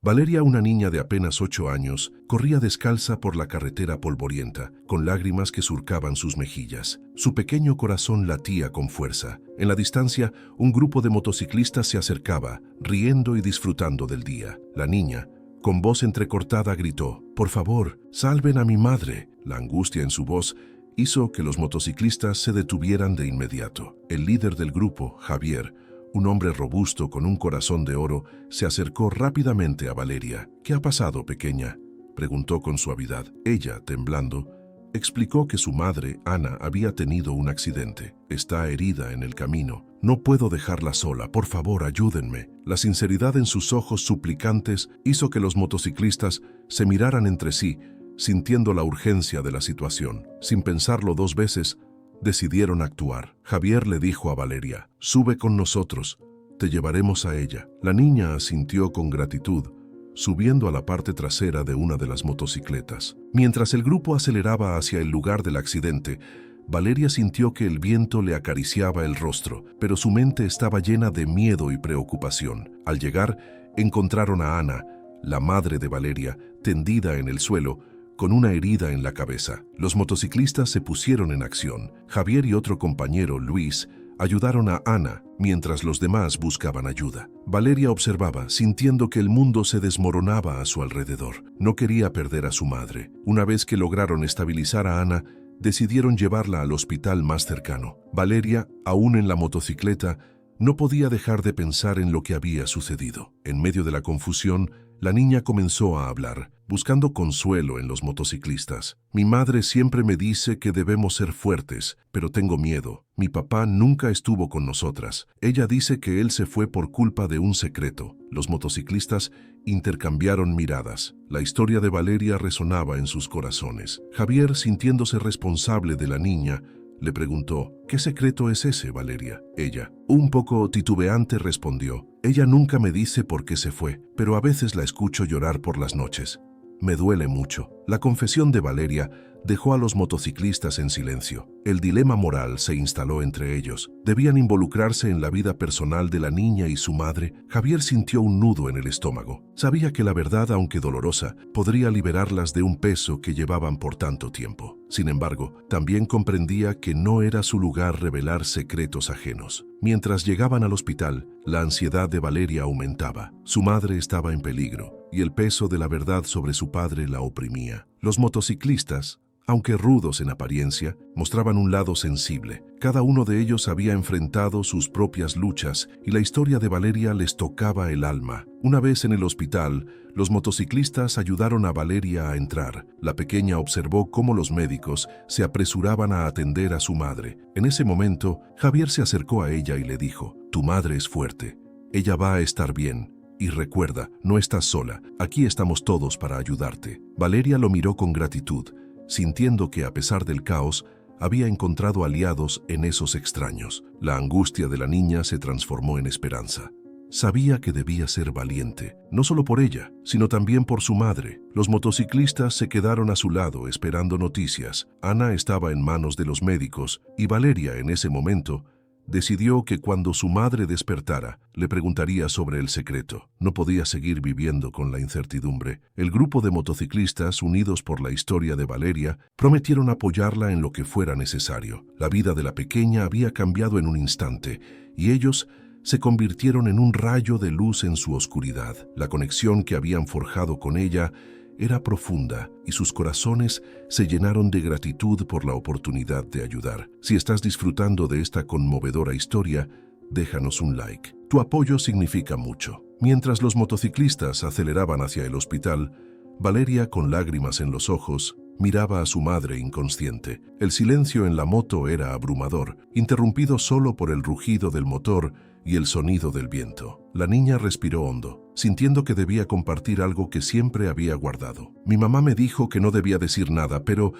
Valeria, una niña de apenas 8 años, corría descalza por la carretera polvorienta, con lágrimas que surcaban sus mejillas. Su pequeño corazón latía con fuerza. En la distancia, un grupo de motociclistas se acercaba, riendo y disfrutando del día. La niña, con voz entrecortada, gritó: «Por favor, salven a mi madre». La angustia en su voz hizo que los motociclistas se detuvieran de inmediato. El líder del grupo, Javier, un hombre robusto con un corazón de oro, se acercó rápidamente a Valeria. «¿Qué ha pasado, pequeña?», preguntó con suavidad. Ella, temblando, explicó que su madre, Ana, había tenido un accidente. «Está herida en el camino. No puedo dejarla sola. Por favor, ayúdenme». La sinceridad en sus ojos suplicantes hizo que los motociclistas se miraran entre sí, sintiendo la urgencia de la situación. Sin pensarlo 2 veces, decidieron actuar. Javier le dijo a Valeria: «Sube con nosotros, te llevaremos a ella». La niña asintió con gratitud, subiendo a la parte trasera de una de las motocicletas. Mientras el grupo aceleraba hacia el lugar del accidente, Valeria sintió que el viento le acariciaba el rostro, pero su mente estaba llena de miedo y preocupación. Al llegar, encontraron a Ana, la madre de Valeria, tendida en el suelo, con una herida en la cabeza. Los motociclistas se pusieron en acción. Javier y otro compañero, Luis, ayudaron a Ana, mientras los demás buscaban ayuda. Valeria observaba, sintiendo que el mundo se desmoronaba a su alrededor. No quería perder a su madre. Una vez que lograron estabilizar a Ana, decidieron llevarla al hospital más cercano. Valeria, aún en la motocicleta, no podía dejar de pensar en lo que había sucedido. En medio de la confusión, la niña comenzó a hablar, buscando consuelo en los motociclistas. «Mi madre siempre me dice que debemos ser fuertes, pero tengo miedo. Mi papá nunca estuvo con nosotras. Ella dice que él se fue por culpa de un secreto». Los motociclistas intercambiaron miradas. La historia de Valeria resonaba en sus corazones. Javier, sintiéndose responsable de la niña, le preguntó: «¿Qué secreto es ese, Valeria?». Ella, un poco titubeante, respondió: «Ella nunca me dice por qué se fue, pero a veces la escucho llorar por las noches. Me duele mucho». La confesión de Valeria dejó a los motociclistas en silencio. El dilema moral se instaló entre ellos. ¿Debían involucrarse en la vida personal de la niña y su madre? Javier sintió un nudo en el estómago. Sabía que la verdad, aunque dolorosa, podría liberarlas de un peso que llevaban por tanto tiempo. Sin embargo, también comprendía que no era su lugar revelar secretos ajenos. Mientras llegaban al hospital, la ansiedad de Valeria aumentaba. Su madre estaba en peligro, y el peso de la verdad sobre su padre la oprimía. Los motociclistas, aunque rudos en apariencia, mostraban un lado sensible. Cada uno de ellos había enfrentado sus propias luchas y la historia de Valeria les tocaba el alma. Una vez en el hospital, los motociclistas ayudaron a Valeria a entrar. La pequeña observó cómo los médicos se apresuraban a atender a su madre. En ese momento, Javier se acercó a ella y le dijo: «Tu madre es fuerte. Ella va a estar bien. Y recuerda, no estás sola. Aquí estamos todos para ayudarte». Valeria lo miró con gratitud, sintiendo que a pesar del caos, había encontrado aliados en esos extraños. La angustia de la niña se transformó en esperanza. Sabía que debía ser valiente, no solo por ella, sino también por su madre. Los motociclistas se quedaron a su lado esperando noticias. Ana estaba en manos de los médicos y Valeria, en ese momento, decidió que cuando su madre despertara, le preguntaría sobre el secreto. No podía seguir viviendo con la incertidumbre. El grupo de motociclistas, unidos por la historia de Valeria, prometieron apoyarla en lo que fuera necesario. La vida de la pequeña había cambiado en un instante, y ellos se convirtieron en un rayo de luz en su oscuridad. La conexión que habían forjado con ella era profunda y sus corazones se llenaron de gratitud por la oportunidad de ayudar. Si estás disfrutando de esta conmovedora historia, déjanos un like. Tu apoyo significa mucho. Mientras los motociclistas aceleraban hacia el hospital, Valeria, con lágrimas en los ojos, miraba a su madre inconsciente. El silencio en la moto era abrumador, interrumpido solo por el rugido del motor y el sonido del viento. La niña respiró hondo, sintiendo que debía compartir algo que siempre había guardado. «Mi mamá me dijo que no debía decir nada, pero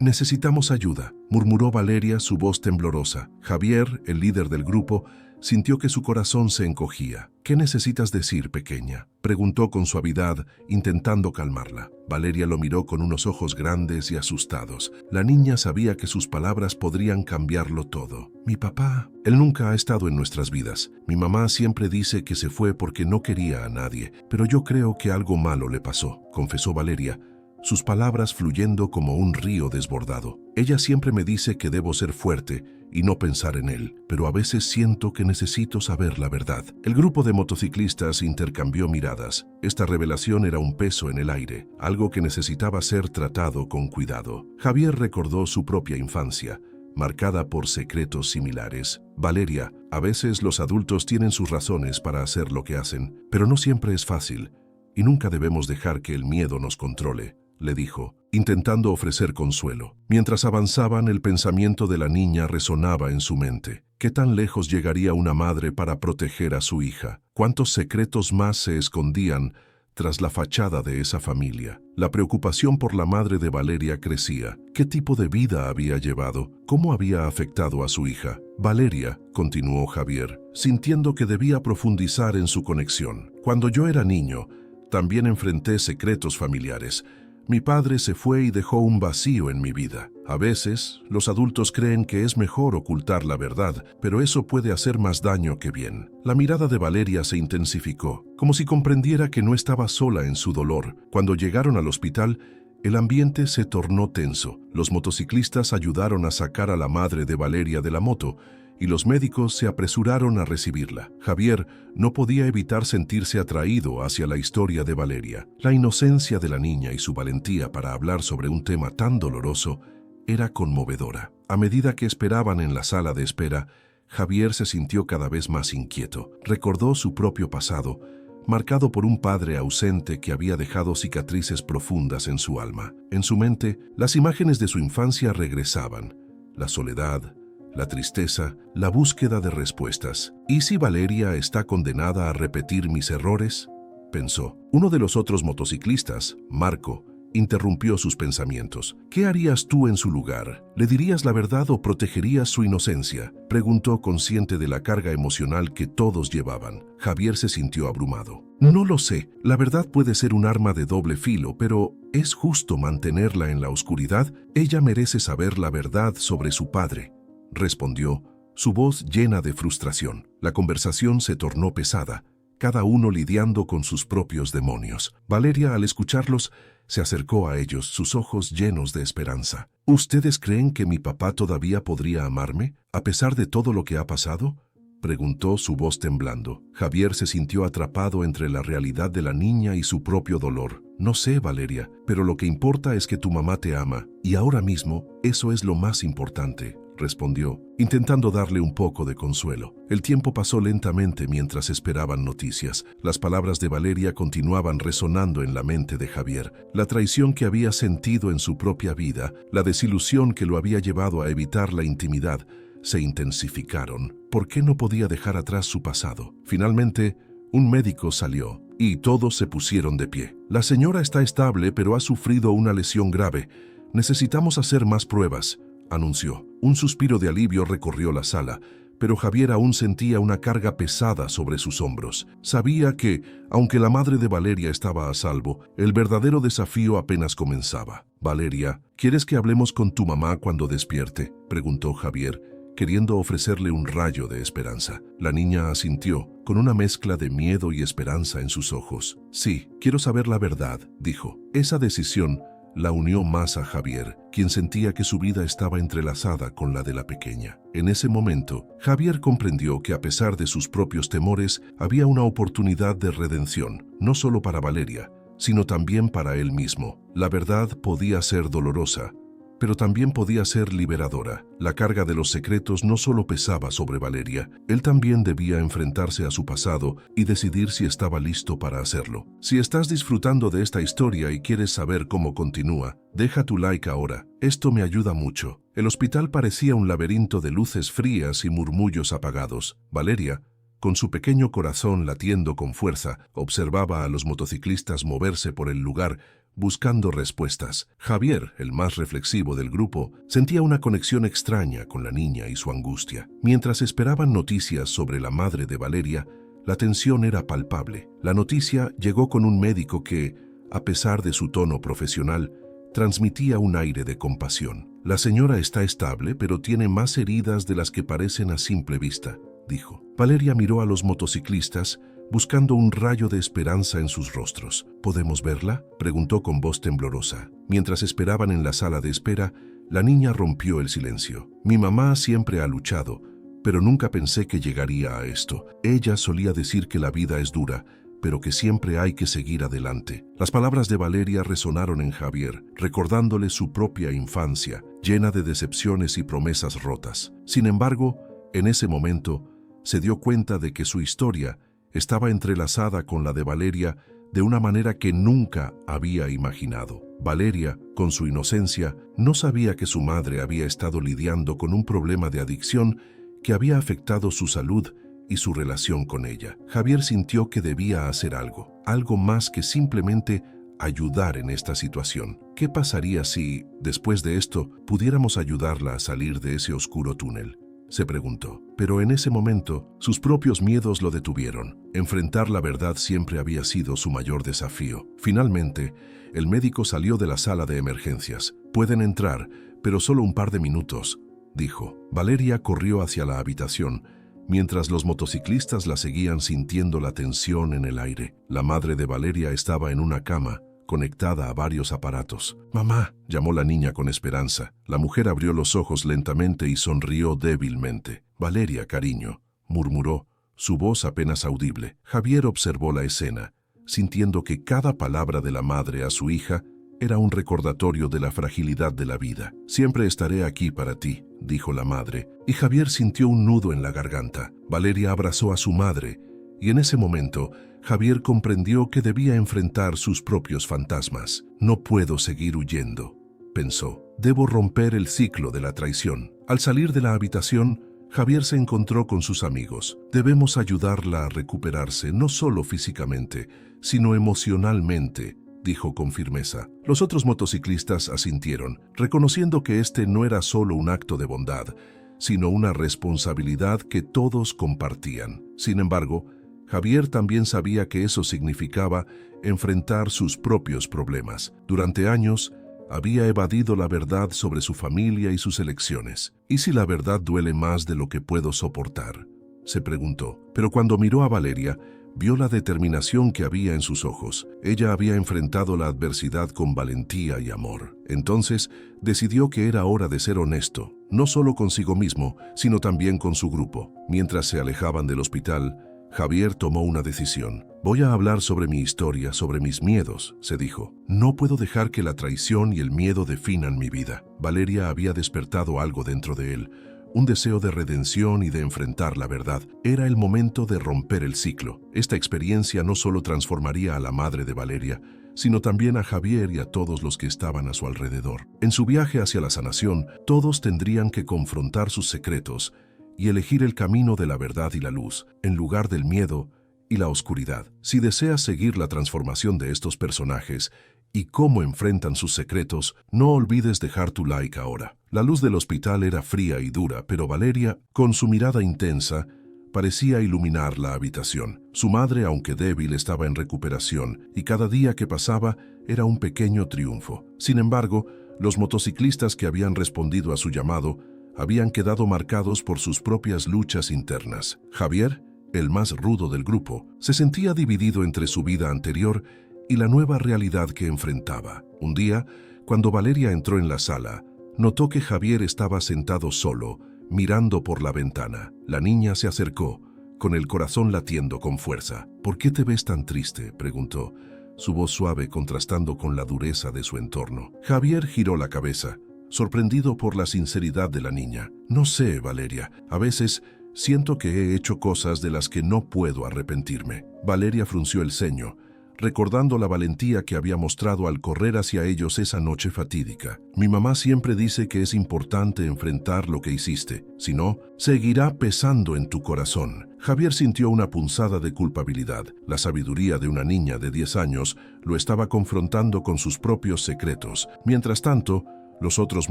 necesitamos ayuda», murmuró Valeria, su voz temblorosa. Javier, el líder del grupo, sintió que su corazón se encogía. «¿Qué necesitas decir, pequeña?», preguntó con suavidad, intentando calmarla. Valeria lo miró con unos ojos grandes y asustados. La niña sabía que sus palabras podrían cambiarlo todo. «Mi papá, él nunca ha estado en nuestras vidas. Mi mamá siempre dice que se fue porque no quería a nadie, pero yo creo que algo malo le pasó», confesó Valeria, sus palabras fluyendo como un río desbordado. «Ella siempre me dice que debo ser fuerte y no pensar en él, pero a veces siento que necesito saber la verdad». El grupo de motociclistas intercambió miradas. Esta revelación era un peso en el aire, algo que necesitaba ser tratado con cuidado. Javier recordó su propia infancia, marcada por secretos similares. «Valeria, a veces los adultos tienen sus razones para hacer lo que hacen, pero no siempre es fácil, y nunca debemos dejar que el miedo nos controle», le dijo, intentando ofrecer consuelo. Mientras avanzaban, el pensamiento de la niña resonaba en su mente. ¿Qué tan lejos llegaría una madre para proteger a su hija? ¿Cuántos secretos más se escondían tras la fachada de esa familia? La preocupación por la madre de Valeria crecía. ¿Qué tipo de vida había llevado? ¿Cómo había afectado a su hija? «Valeria», continuó Javier, sintiendo que debía profundizar en su conexión. «Cuando yo era niño, también enfrenté secretos familiares. Mi padre se fue y dejó un vacío en mi vida. A veces, los adultos creen que es mejor ocultar la verdad, pero eso puede hacer más daño que bien». La mirada de Valeria se intensificó, como si comprendiera que no estaba sola en su dolor. Cuando llegaron al hospital, el ambiente se tornó tenso. Los motociclistas ayudaron a sacar a la madre de Valeria de la moto, y los médicos se apresuraron a recibirla. Javier no podía evitar sentirse atraído hacia la historia de Valeria. La inocencia de la niña y su valentía para hablar sobre un tema tan doloroso era conmovedora. A medida que esperaban en la sala de espera, Javier se sintió cada vez más inquieto. Recordó su propio pasado, marcado por un padre ausente que había dejado cicatrices profundas en su alma. En su mente, las imágenes de su infancia regresaban: la soledad, la tristeza, la búsqueda de respuestas. «¿Y si Valeria está condenada a repetir mis errores?», pensó. Uno de los otros motociclistas, Marco, interrumpió sus pensamientos. «¿Qué harías tú en su lugar? ¿Le dirías la verdad o protegerías su inocencia?», preguntó, consciente de la carga emocional que todos llevaban. Javier se sintió abrumado. «No lo sé. La verdad puede ser un arma de doble filo, pero ¿es justo mantenerla en la oscuridad? Ella merece saber la verdad sobre su padre», respondió, su voz llena de frustración. La conversación se tornó pesada, cada uno lidiando con sus propios demonios. Valeria, al escucharlos, se acercó a ellos, sus ojos llenos de esperanza. «¿Ustedes creen que mi papá todavía podría amarme, a pesar de todo lo que ha pasado?», preguntó, su voz temblando. Javier se sintió atrapado entre la realidad de la niña y su propio dolor. «No sé, Valeria, pero lo que importa es que tu mamá te ama, y ahora mismo eso es lo más importante», respondió, intentando darle un poco de consuelo. El tiempo pasó lentamente mientras esperaban noticias. Las palabras de Valeria continuaban resonando en la mente de Javier. La traición que había sentido en su propia vida, la desilusión que lo había llevado a evitar la intimidad, se intensificaron. ¿Por qué no podía dejar atrás su pasado? Finalmente, un médico salió, y todos se pusieron de pie. «La señora está estable, pero ha sufrido una lesión grave. Necesitamos hacer más pruebas», anunció. Un suspiro de alivio recorrió la sala, pero Javier aún sentía una carga pesada sobre sus hombros. Sabía que, aunque la madre de Valeria estaba a salvo, el verdadero desafío apenas comenzaba. «Valeria, ¿quieres que hablemos con tu mamá cuando despierte?», preguntó Javier, queriendo ofrecerle un rayo de esperanza. La niña asintió, con una mezcla de miedo y esperanza en sus ojos. «Sí, quiero saber la verdad», dijo. Esa decisión la unió más a Javier, quien sentía que su vida estaba entrelazada con la de la pequeña. En ese momento, Javier comprendió que a pesar de sus propios temores, había una oportunidad de redención, no solo para Valeria, sino también para él mismo. La verdad podía ser dolorosa, pero también podía ser liberadora. La carga de los secretos no solo pesaba sobre Valeria, él también debía enfrentarse a su pasado y decidir si estaba listo para hacerlo. Si estás disfrutando de esta historia y quieres saber cómo continúa, deja tu like ahora. Esto me ayuda mucho. El hospital parecía un laberinto de luces frías y murmullos apagados. Valeria, con su pequeño corazón latiendo con fuerza, observaba a los motociclistas moverse por el lugar buscando respuestas. Javier, el más reflexivo del grupo, sentía una conexión extraña con la niña y su angustia. Mientras esperaban noticias sobre la madre de Valeria, la tensión era palpable. La noticia llegó con un médico que, a pesar de su tono profesional, transmitía un aire de compasión. La señora está estable, pero tiene más heridas de las que parecen a simple vista, dijo. Valeria miró a los motociclistas, buscando un rayo de esperanza en sus rostros. ¿Podemos verla?, preguntó con voz temblorosa. Mientras esperaban en la sala de espera, la niña rompió el silencio. Mi mamá siempre ha luchado, pero nunca pensé que llegaría a esto. Ella solía decir que la vida es dura, pero que siempre hay que seguir adelante. Las palabras de Valeria resonaron en Javier, recordándole su propia infancia, llena de decepciones y promesas rotas. Sin embargo, en ese momento, se dio cuenta de que su historia estaba entrelazada con la de Valeria de una manera que nunca había imaginado. Valeria, con su inocencia, no sabía que su madre había estado lidiando con un problema de adicción que había afectado su salud y su relación con ella. Javier sintió que debía hacer algo más que simplemente ayudar en esta situación. ¿Qué pasaría si, después de esto, pudiéramos ayudarla a salir de ese oscuro túnel?, se preguntó. Pero en ese momento, sus propios miedos lo detuvieron. Enfrentar la verdad siempre había sido su mayor desafío. Finalmente, el médico salió de la sala de emergencias. «Pueden entrar, pero solo un par de minutos», dijo. Valeria corrió hacia la habitación, mientras los motociclistas la seguían sintiendo la tensión en el aire. La madre de Valeria estaba en una cama, conectada a varios aparatos. «Mamá», llamó la niña con esperanza. La mujer abrió los ojos lentamente y sonrió débilmente. «Valeria, cariño», murmuró, su voz apenas audible. Javier observó la escena, sintiendo que cada palabra de la madre a su hija era un recordatorio de la fragilidad de la vida. «Siempre estaré aquí para ti», dijo la madre, y Javier sintió un nudo en la garganta. Valeria abrazó a su madre, y en ese momento, Javier comprendió que debía enfrentar sus propios fantasmas. «No puedo seguir huyendo», pensó. «Debo romper el ciclo de la traición». Al salir de la habitación, Javier se encontró con sus amigos. «Debemos ayudarla a recuperarse, no solo físicamente, sino emocionalmente», dijo con firmeza. Los otros motociclistas asintieron, reconociendo que este no era solo un acto de bondad, sino una responsabilidad que todos compartían. Sin embargo, Javier también sabía que eso significaba enfrentar sus propios problemas. Durante años, había evadido la verdad sobre su familia y sus elecciones. ¿Y si la verdad duele más de lo que puedo soportar?, se preguntó. Pero cuando miró a Valeria, vio la determinación que había en sus ojos. Ella había enfrentado la adversidad con valentía y amor. Entonces, decidió que era hora de ser honesto, no solo consigo mismo, sino también con su grupo. Mientras se alejaban del hospital, Javier tomó una decisión. «Voy a hablar sobre mi historia, sobre mis miedos», se dijo. «No puedo dejar que la traición y el miedo definan mi vida». Valeria había despertado algo dentro de él, un deseo de redención y de enfrentar la verdad. Era el momento de romper el ciclo. Esta experiencia no solo transformaría a la madre de Valeria, sino también a Javier y a todos los que estaban a su alrededor. En su viaje hacia la sanación, todos tendrían que confrontar sus secretos y elegir el camino de la verdad y la luz, en lugar del miedo y la oscuridad. Si deseas seguir la transformación de estos personajes y cómo enfrentan sus secretos, no olvides dejar tu like ahora. La luz del hospital era fría y dura, pero Valeria, con su mirada intensa, parecía iluminar la habitación. Su madre, aunque débil, estaba en recuperación, y cada día que pasaba era un pequeño triunfo. Sin embargo, los motociclistas que habían respondido a su llamado habían quedado marcados por sus propias luchas internas. Javier, el más rudo del grupo, se sentía dividido entre su vida anterior y la nueva realidad que enfrentaba. Un día, cuando Valeria entró en la sala, notó que Javier estaba sentado solo, mirando por la ventana. La niña se acercó, con el corazón latiendo con fuerza. «¿Por qué te ves tan triste?», preguntó, su voz suave contrastando con la dureza de su entorno. Javier giró la cabeza, sorprendido por la sinceridad de la niña. «No sé, Valeria, a veces siento que he hecho cosas de las que no puedo arrepentirme». Valeria frunció el ceño, recordando la valentía que había mostrado al correr hacia ellos esa noche fatídica. «Mi mamá siempre dice que es importante enfrentar lo que hiciste, si no, seguirá pesando en tu corazón». Javier sintió una punzada de culpabilidad. La sabiduría de una niña de 10 años lo estaba confrontando con sus propios secretos. Mientras tanto, los otros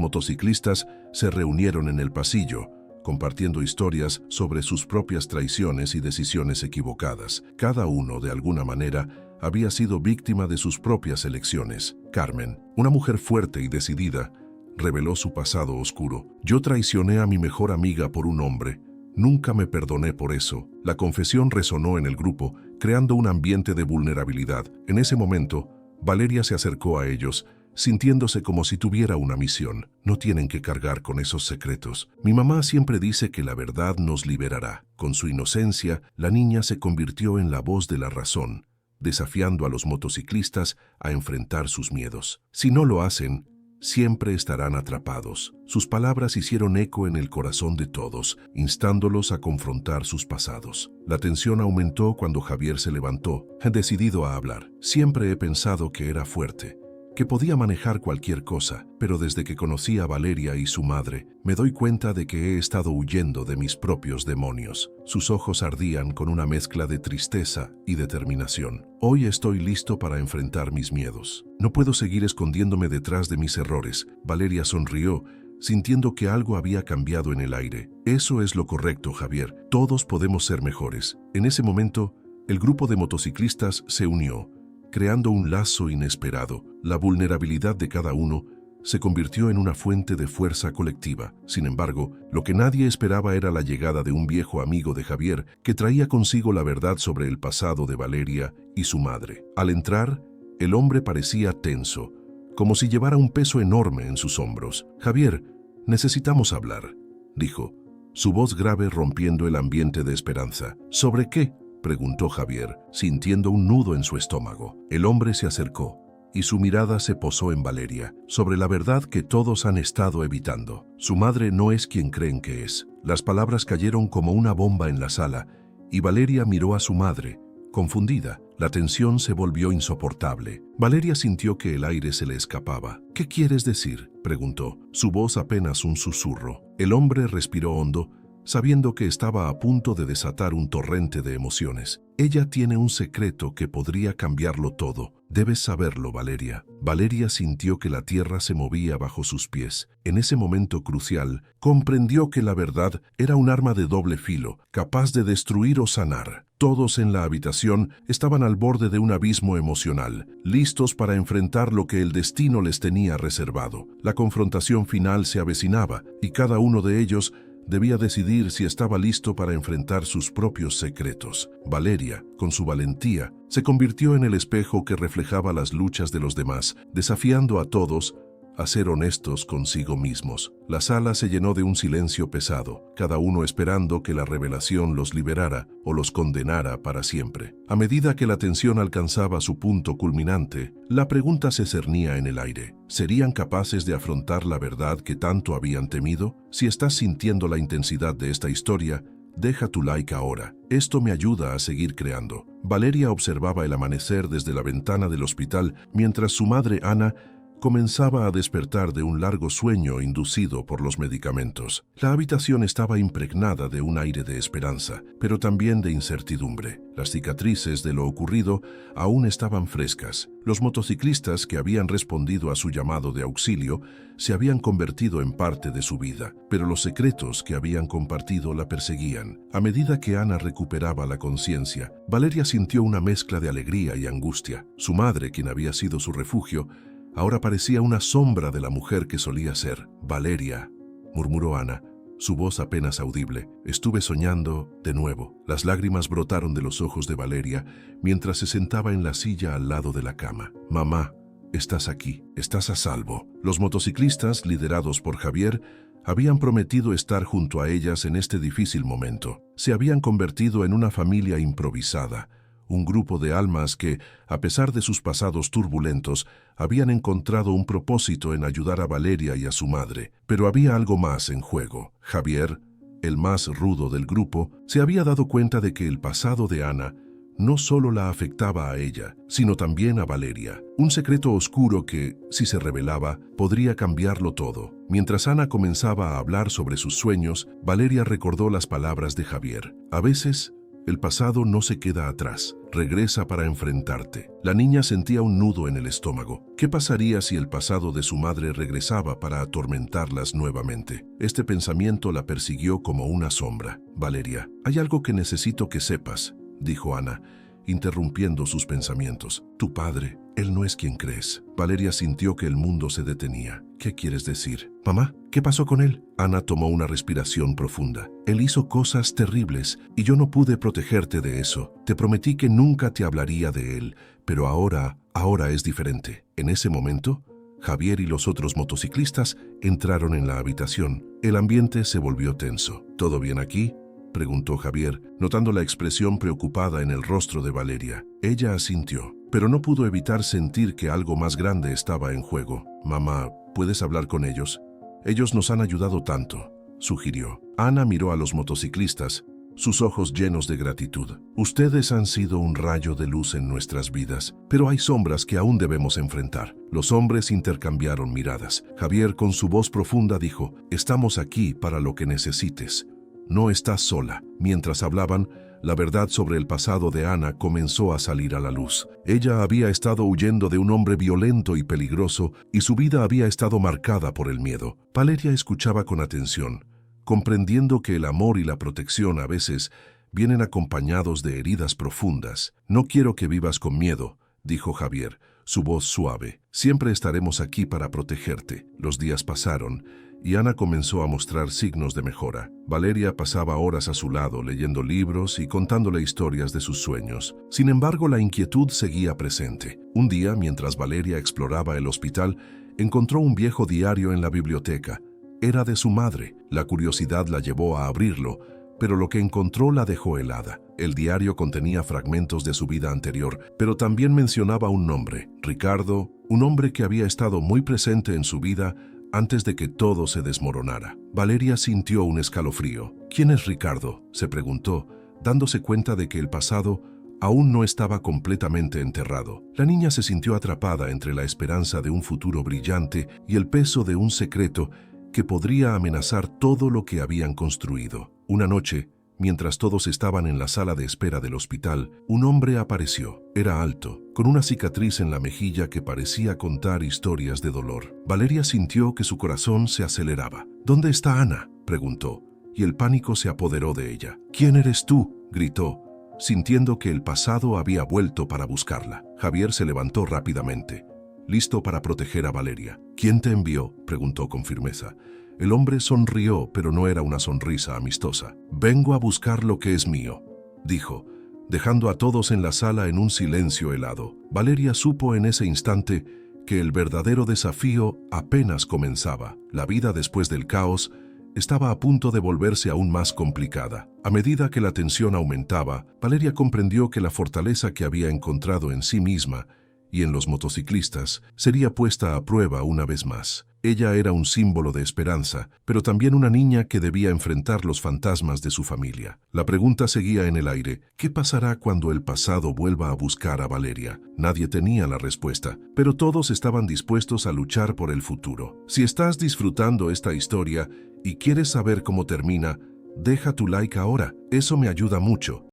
motociclistas se reunieron en el pasillo, compartiendo historias sobre sus propias traiciones y decisiones equivocadas. Cada uno, de alguna manera, había sido víctima de sus propias elecciones. Carmen, una mujer fuerte y decidida, reveló su pasado oscuro. Yo traicioné a mi mejor amiga por un hombre. Nunca me perdoné por eso. La confesión resonó en el grupo, creando un ambiente de vulnerabilidad. En ese momento, Valeria se acercó a ellos, sintiéndose como si tuviera una misión. No tienen que cargar con esos secretos. Mi mamá siempre dice que la verdad nos liberará. Con su inocencia, la niña se convirtió en la voz de la razón, desafiando a los motociclistas a enfrentar sus miedos. Si no lo hacen, siempre estarán atrapados. Sus palabras hicieron eco en el corazón de todos, instándolos a confrontar sus pasados. La tensión aumentó cuando Javier se levantó, decidido a hablar. Siempre he pensado que era fuerte, que podía manejar cualquier cosa, pero desde que conocí a Valeria y su madre, me doy cuenta de que he estado huyendo de mis propios demonios. Sus ojos ardían con una mezcla de tristeza y determinación. Hoy estoy listo para enfrentar mis miedos. No puedo seguir escondiéndome detrás de mis errores. Valeria sonrió, sintiendo que algo había cambiado en el aire. Eso es lo correcto, Javier. Todos podemos ser mejores. En ese momento, el grupo de motociclistas se unió, creando un lazo inesperado. La vulnerabilidad de cada uno se convirtió en una fuente de fuerza colectiva. Sin embargo, lo que nadie esperaba era la llegada de un viejo amigo de Javier que traía consigo la verdad sobre el pasado de Valeria y su madre. Al entrar, el hombre parecía tenso, como si llevara un peso enorme en sus hombros. «Javier, necesitamos hablar», dijo, su voz grave rompiendo el ambiente de esperanza. «¿Sobre qué?», preguntó Javier, sintiendo un nudo en su estómago. El hombre se acercó y su mirada se posó en Valeria, sobre la verdad que todos han estado evitando. Su madre no es quien creen que es. Las palabras cayeron como una bomba en la sala y Valeria miró a su madre, confundida. La tensión se volvió insoportable. Valeria sintió que el aire se le escapaba. «¿Qué quieres decir?», preguntó, su voz apenas un susurro. El hombre respiró hondo, sabiendo que estaba a punto de desatar un torrente de emociones. «Ella tiene un secreto que podría cambiarlo todo. Debes saberlo, Valeria». Valeria sintió que la tierra se movía bajo sus pies. En ese momento crucial, comprendió que la verdad era un arma de doble filo, capaz de destruir o sanar. Todos en la habitación estaban al borde de un abismo emocional, listos para enfrentar lo que el destino les tenía reservado. La confrontación final se avecinaba, y cada uno de ellos debía decidir si estaba listo para enfrentar sus propios secretos. Valeria, con su valentía, se convirtió en el espejo que reflejaba las luchas de los demás, desafiando a todos a ser honestos consigo mismos. La sala se llenó de un silencio pesado, cada uno esperando que la revelación los liberara o los condenara para siempre. A medida que la tensión alcanzaba su punto culminante, la pregunta se cernía en el aire. ¿Serían capaces de afrontar la verdad que tanto habían temido? Si estás sintiendo la intensidad de esta historia, deja tu like ahora. Esto me ayuda a seguir creando. Valeria observaba el amanecer desde la ventana del hospital mientras su madre Ana comenzaba a despertar de un largo sueño inducido por los medicamentos. La habitación estaba impregnada de un aire de esperanza, pero también de incertidumbre. Las cicatrices de lo ocurrido aún estaban frescas. Los motociclistas que habían respondido a su llamado de auxilio se habían convertido en parte de su vida, pero los secretos que habían compartido la perseguían. A medida que Ana recuperaba la conciencia, Valeria sintió una mezcla de alegría y angustia. Su madre, quien había sido su refugio, ahora parecía una sombra de la mujer que solía ser. «Valeria», murmuró Ana, su voz apenas audible. «Estuve soñando de nuevo». Las lágrimas brotaron de los ojos de Valeria mientras se sentaba en la silla al lado de la cama. «Mamá, estás aquí, estás a salvo». Los motociclistas, liderados por Javier, habían prometido estar junto a ellas en este difícil momento. Se habían convertido en una familia improvisada, un grupo de almas que, a pesar de sus pasados turbulentos, habían encontrado un propósito en ayudar a Valeria y a su madre. Pero había algo más en juego. Javier, el más rudo del grupo, se había dado cuenta de que el pasado de Ana no solo la afectaba a ella, sino también a Valeria. Un secreto oscuro que, si se revelaba, podría cambiarlo todo. Mientras Ana comenzaba a hablar sobre sus sueños, Valeria recordó las palabras de Javier. «A veces El pasado no se queda atrás, regresa para enfrentarte. La niña sentía un nudo en el estómago. ¿Qué pasaría si el pasado de su madre regresaba para atormentarlas nuevamente? Este pensamiento la persiguió como una sombra. Valeria, hay algo que necesito que sepas, dijo Ana, interrumpiendo sus pensamientos. Tu padre, él no es quien crees. Valeria sintió que el mundo se detenía. ¿Qué quieres decir? Mamá, ¿qué pasó con él? Ana tomó una respiración profunda. Él hizo cosas terribles y yo no pude protegerte de eso. Te prometí que nunca te hablaría de él, pero ahora es diferente. En ese momento, Javier y los otros motociclistas entraron en la habitación. El ambiente se volvió tenso. ¿Todo bien aquí?, preguntó Javier, notando la expresión preocupada en el rostro de Valeria. Ella asintió, pero no pudo evitar sentir que algo más grande estaba en juego. Mamá, ¿puedes hablar con ellos? Ellos nos han ayudado tanto, sugirió. Ana miró a los motociclistas, sus ojos llenos de gratitud. Ustedes han sido un rayo de luz en nuestras vidas, pero hay sombras que aún debemos enfrentar. Los hombres intercambiaron miradas. Javier, con su voz profunda, dijo, estamos aquí para lo que necesites. No estás sola. Mientras hablaban, la verdad sobre el pasado de Ana comenzó a salir a la luz. Ella había estado huyendo de un hombre violento y peligroso y su vida había estado marcada por el miedo. Valeria escuchaba con atención, comprendiendo que el amor y la protección a veces vienen acompañados de heridas profundas. No quiero que vivas con miedo, dijo Javier, su voz suave. Siempre estaremos aquí para protegerte. Los días pasaron y Ana comenzó a mostrar signos de mejora. Valeria pasaba horas a su lado leyendo libros y contándole historias de sus sueños. Sin embargo, la inquietud seguía presente. Un día, mientras Valeria exploraba el hospital, encontró un viejo diario en la biblioteca. Era de su madre. La curiosidad la llevó a abrirlo, pero lo que encontró la dejó helada. El diario contenía fragmentos de su vida anterior, pero también mencionaba un nombre, Ricardo, un hombre que había estado muy presente en su vida antes de que todo se desmoronara. Valeria sintió un escalofrío. ¿Quién es Ricardo?, se preguntó, dándose cuenta de que el pasado aún no estaba completamente enterrado. La niña se sintió atrapada entre la esperanza de un futuro brillante y el peso de un secreto que podría amenazar todo lo que habían construido. Una noche, mientras todos estaban en la sala de espera del hospital, un hombre apareció. Era alto, con una cicatriz en la mejilla que parecía contar historias de dolor. Valeria sintió que su corazón se aceleraba. ¿Dónde está Ana?, preguntó, y el pánico se apoderó de ella. ¿Quién eres tú?, gritó, sintiendo que el pasado había vuelto para buscarla. Javier se levantó rápidamente, listo para proteger a Valeria. ¿Quién te envió?, preguntó con firmeza. El hombre sonrió, pero no era una sonrisa amistosa. Vengo a buscar lo que es mío, dijo, dejando a todos en la sala en un silencio helado. Valeria supo en ese instante que el verdadero desafío apenas comenzaba. La vida después del caos estaba a punto de volverse aún más complicada. A medida que la tensión aumentaba, Valeria comprendió que la fortaleza que había encontrado en sí misma y en los motociclistas sería puesta a prueba una vez más. Ella era un símbolo de esperanza, pero también una niña que debía enfrentar los fantasmas de su familia. La pregunta seguía en el aire: ¿qué pasará cuando el pasado vuelva a buscar a Valeria? Nadie tenía la respuesta, pero todos estaban dispuestos a luchar por el futuro. Si estás disfrutando esta historia y quieres saber cómo termina, deja tu like ahora, eso me ayuda mucho.